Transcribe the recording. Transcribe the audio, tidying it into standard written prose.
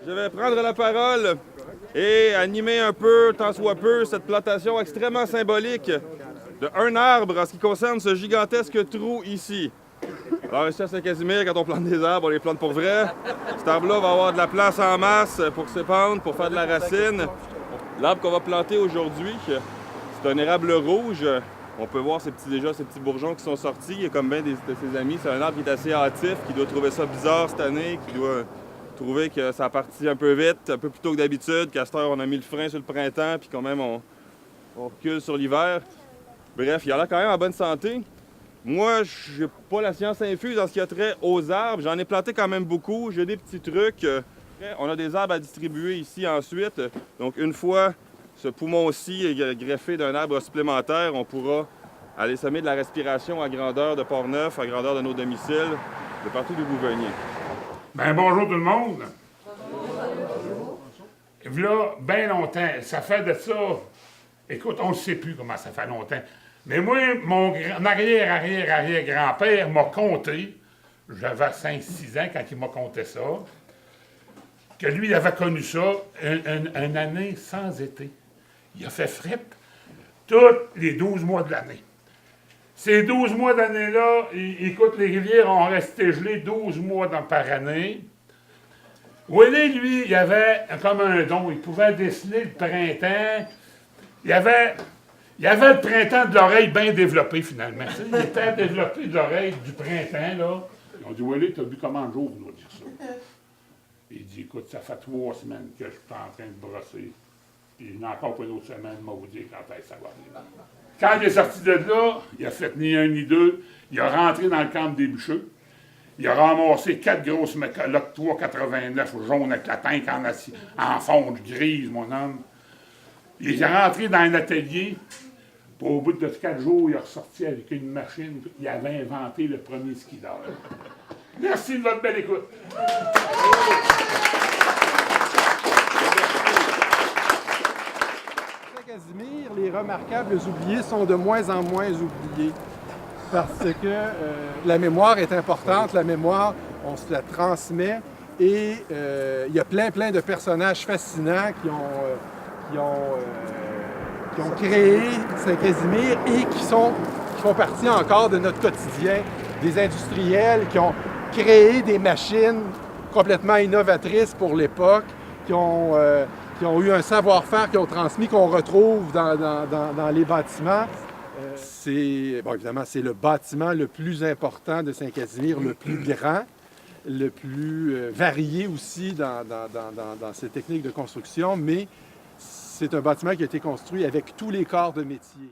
Je vais prendre la parole et animer un peu, tant soit peu, cette plantation extrêmement symbolique de un arbre en ce qui concerne ce gigantesque trou ici. Alors ici à Saint-Casimir, quand on plante des arbres, on les plante pour vrai. Cet arbre-là va avoir de la place en masse pour s'épandre, pour faire de la racine. L'arbre qu'on va planter aujourd'hui, c'est un érable rouge. On peut voir déjà ces petits bourgeons qui sont sortis. Il y a comme bien de ses amis. C'est un arbre qui est assez hâtif, qui doit trouver ça bizarre cette année, qui doit trouver que ça a parti un peu vite, un peu plus tôt que d'habitude, qu'à cette heure, on a mis le frein sur le printemps, puis quand même, on recule sur l'hiver. Bref, il a l'air quand même en bonne santé. Moi, je n'ai pas la science infuse en ce qui a trait aux arbres. J'en ai planté quand même beaucoup. J'ai des petits trucs. On a des arbres à distribuer ici ensuite. Donc, une fois ce poumon-ci est greffé d'un arbre supplémentaire, on pourra aller semer de la respiration à grandeur de Port-Neuf, à grandeur de nos domiciles, de partout d'où vous veniez. Bien, bonjour tout le monde. Là, bien longtemps, ça fait de ça. Écoute, on ne sait plus comment ça fait longtemps. Mais moi, mon arrière-grand-père m'a conté, j'avais 5-6 ans quand il m'a conté ça, que lui, il avait connu ça, une année sans été. Il a fait frette tous les 12 mois de l'année. Ces 12 mois d'année-là, écoute, les rivières ont resté gelées 12 mois par année. Willie, lui, il avait comme un don. Il pouvait dessiner le printemps. Il avait le printemps de l'oreille bien développé, finalement. Il était développé de l'oreille du printemps, là. Ils ont dit, Willie, t'as vu comment de jour pour nous dire ça? Il dit, écoute, ça fait 3 semaines que je suis en train de brosser. Puis il y en a encore pas une autre semaine, il m'a vous dire quand est-ce que ça va venir. Quand il est sorti de là, il a fait ni un ni deux. Il a rentré dans le camp des bûcheux. Il a ramassé 4 grosses Mécaloc 389 jaunes avec la tank en fonte grise, mon homme. Il est rentré dans un atelier. Puis au bout de 4 jours, il est ressorti avec une machine. Il avait inventé le premier skideur. Merci de votre belle écoute. Saint-Casimir, les remarquables oubliés sont de moins en moins oubliés parce que la mémoire est importante, la mémoire, on se la transmet et il y a plein de personnages fascinants qui ont créé Saint-Casimir et qui font partie encore de notre quotidien. Des industriels qui ont créé des machines complètement innovatrices pour l'époque, qui ont eu un savoir-faire qu'ils ont transmis, qu'on retrouve dans les bâtiments. Évidemment, c'est le bâtiment le plus important de Saint-Casimir, le plus grand, le plus varié aussi dans ses techniques de construction, mais c'est un bâtiment qui a été construit avec tous les corps de métier.